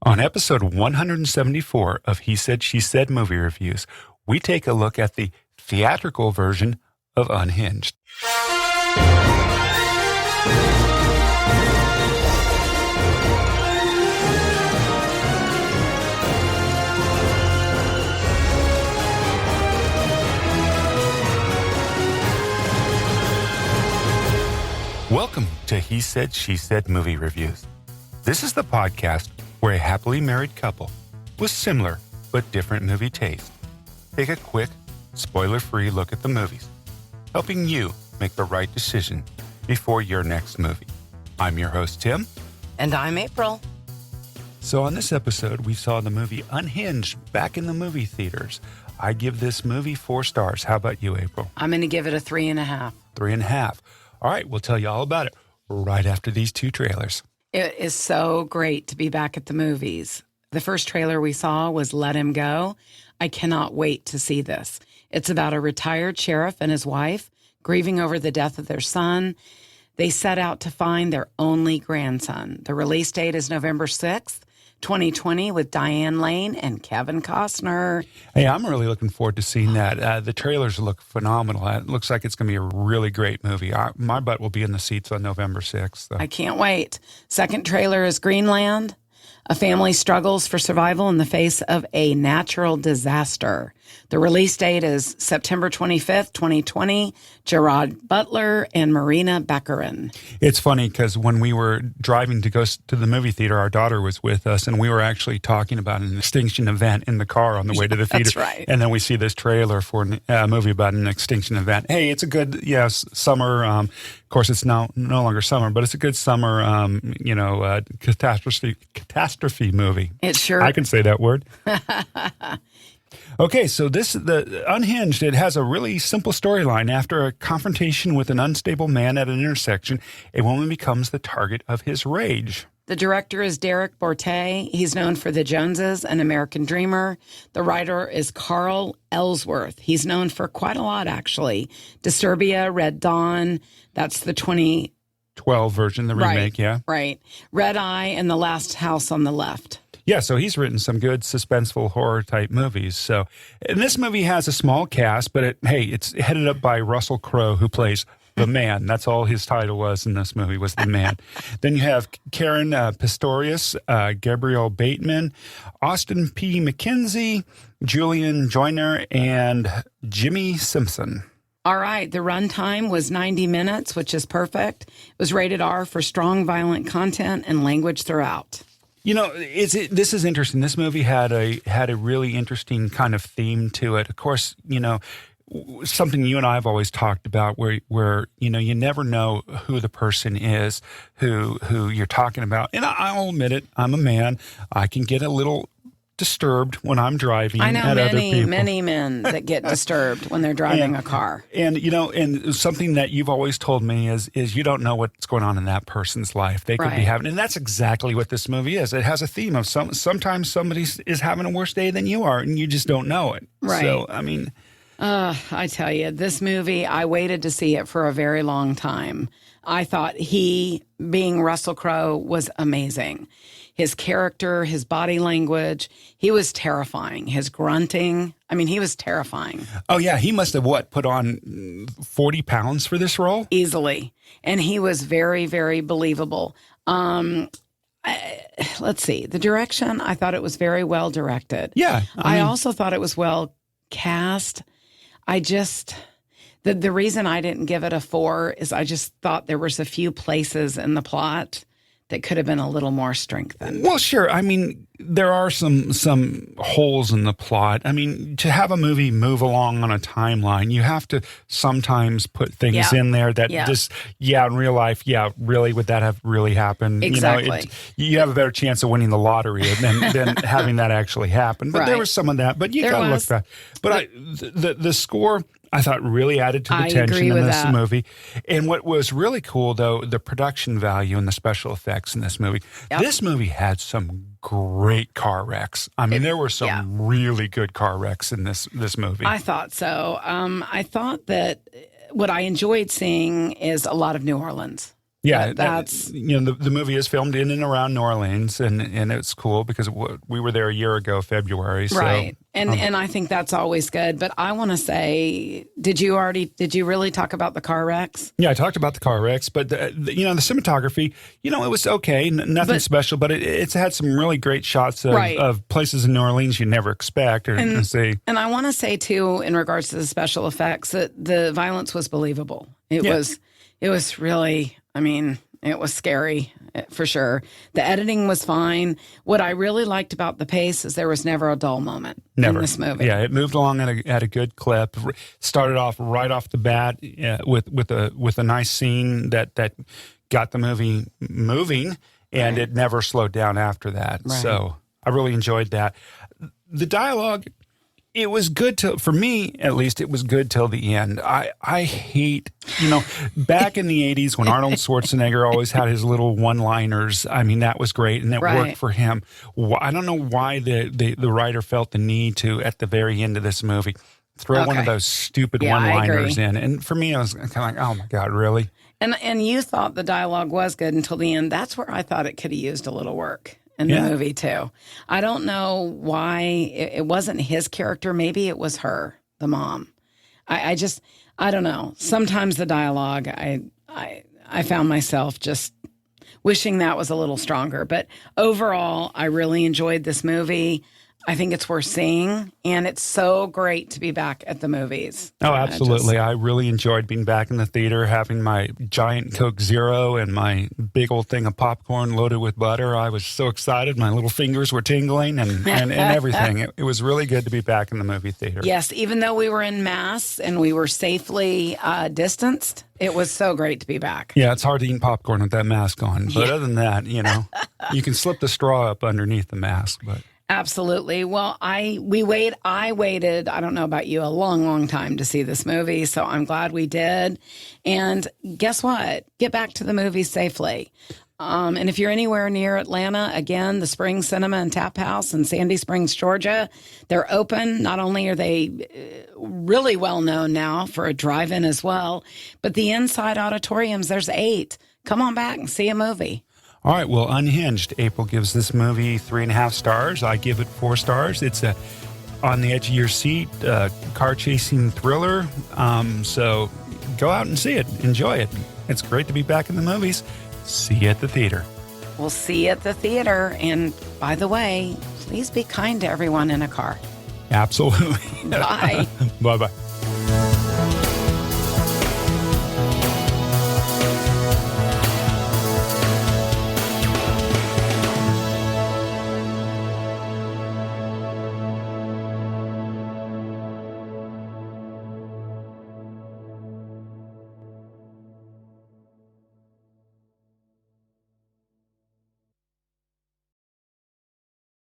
On episode 174 of He Said, She Said Movie Reviews, we take a look at the theatrical version of Unhinged. Welcome to He Said, She Said Movie Reviews. This is the podcast where a happily married couple with similar but different movie taste take a quick, spoiler-free look at the movies, helping you make the right decision before your next movie. I'm your host, Tim. And I'm April. So on this episode, we saw the movie Unhinged back in the movie theaters. I give this movie 4 stars. How about you, April? I'm going to give it a 3.5. 3.5. All right, we'll tell you all about it right after these 2 trailers. It is so great to be back at the movies. The first trailer we saw was Let Him Go. I cannot wait to see this. It's about a retired sheriff and his wife grieving over the death of their son. They set out to find their only grandson. The release date is November 6th, 2020, with Diane and Kevin Costner. Hey, I'm really looking forward to seeing that. The trailers look phenomenal. It looks like it's going to be a really great movie. My butt will be in the seats on November 6th. So. I can't wait. Second trailer is Greenland. A family struggles for survival in the face of a natural disaster. The release date is September 25th, 2020. Gerard, Butler, and Morena, Baccarin. It's funny because when we were driving to go to the movie theater, our daughter was with us, and we were actually talking about an extinction event in the car on the way to the theater. That's right. And then we see this trailer for a movie about an extinction event. Hey, it's a good, summer. Of course, it's now no longer summer, but it's a good summer, catastrophe movie. It sure. I can say that word. Okay, so the Unhinged, it has a really simple storyline. After a confrontation with an unstable man at an intersection, a woman becomes the target of his rage. The director is Derek Borte. He's known for The Joneses and American Dreamer. The writer is Carl Ellsworth. He's known for quite a lot, actually. Disturbia, Red Dawn, that's the 2012 version, the remake, yeah. Right. Red Eye and The Last House on the Left. Yeah, so he's written some good suspenseful horror-type movies. So, and this movie has a small cast, but it's headed up by Russell Crowe, who plays the man. That's all his title was in this movie, was the man. Then you have Karen Pistorius, Gabriel Bateman, Austin P. McKenzie, Julian Joyner, and Jimmy Simpson. All right, the runtime was 90 minutes, which is perfect. It was rated R for strong, violent content and language throughout. You know, this is interesting. This movie had a really interesting kind of theme to it. Of course, something you and I have always talked about, where you never know who the person is who you're talking about. And I'll admit it, I'm a man. I can get a little disturbed when I'm driving. I know many men that get disturbed when they're driving a car. And and something that you've always told me is you don't know what's going on in that person's life. They could be having, and that's exactly what this movie is. It has a theme of sometimes somebody is having a worse day than you are, and you just don't know it. Right. So I mean, I tell you, this movie, I waited to see it for a very long time. I thought he, being Russell Crowe, was amazing. His character, his body language, he was terrifying. His grunting, he was terrifying. Oh, yeah. He must have, put on 40 pounds for this role? Easily. And he was very, very believable. Let's see. The direction, I thought it was very well directed. Yeah. I also thought it was well cast. The reason I didn't give it a 4 is I just thought there was a few places in the plot that could have been a little more strengthened. Well, sure. There are some holes in the plot. To have a movie move along on a timeline, you have to sometimes put things in there that in real life, really, would that have really happened? Exactly. You have a better chance of winning the lottery than having that actually happen. But there was some of that. But you got to look back. But the score, I thought, really added to the tension in this movie. And what was really cool, though, the production value and the special effects in this movie. Yep. This movie had some great car wrecks. There were some really good car wrecks in this movie. I thought so. I thought that what I enjoyed seeing is a lot of New Orleans. Yeah, that's the movie is filmed in and around New Orleans, and it's cool because we were there a year ago, February. So, right, and I think that's always good. But I want to say, did you really talk about the car wrecks? Yeah, I talked about the car wrecks, but the cinematography, it was okay, nothing special, but it's had some really great shots of places in New Orleans you never expect or see. And I want to say too, in regards to the special effects, that the violence was believable. It was really. I mean, it was scary for sure. The editing was fine. What I really liked about the pace is there was never a dull moment in this movie. Yeah, it moved along at a good clip. Started off right off the bat with a nice scene that got the movie moving, and it never slowed down after that. Right. So I really enjoyed that. The dialogue. It was good for me, at least, it was good till the end. I hate, back in the 80s when Arnold Schwarzenegger always had his little one-liners. I mean, that was great, and it worked for him. I don't know why the writer felt the need to, at the very end of this movie, throw one of those stupid one-liners in. And for me, I was kind of like, oh, my God, really? And you thought the dialogue was good until the end. That's where I thought it could have used a little work. In the movie, too. I don't know why it wasn't his character. Maybe it was her, the mom. I don't know. Sometimes the dialogue, I found myself just wishing that was a little stronger. But overall, I really enjoyed this movie. I think it's worth seeing, and it's so great to be back at the movies. Oh, absolutely. I really enjoyed being back in the theater, having my giant Coke Zero and my big old thing of popcorn loaded with butter. I was so excited. My little fingers were tingling and everything. It was really good to be back in the movie theater. Yes, even though we were in masks and we were safely distanced, it was so great to be back. Yeah, it's hard to eat popcorn with that mask on. But other than that, you can slip the straw up underneath the mask, but... Absolutely. Well, I waited, I don't know about you, a long, long time to see this movie, so I'm glad we did. And guess what? Get back to the movies safely. And if you're anywhere near Atlanta, again, the Spring Cinema and Tap House in Sandy Springs, Georgia, they're open. Not only are they really well known now for a drive-in as well, but the inside auditoriums, there's 8. Come on back and see a movie. All right, well, Unhinged. April gives this movie 3.5 stars. I give it 4 stars. It's a on the edge of your seat, car chasing thriller. So go out and see it. Enjoy it. It's great to be back in the movies. See you at the theater. We'll see you at the theater. And by the way, please be kind to everyone in a car. Absolutely. Bye. Bye-bye.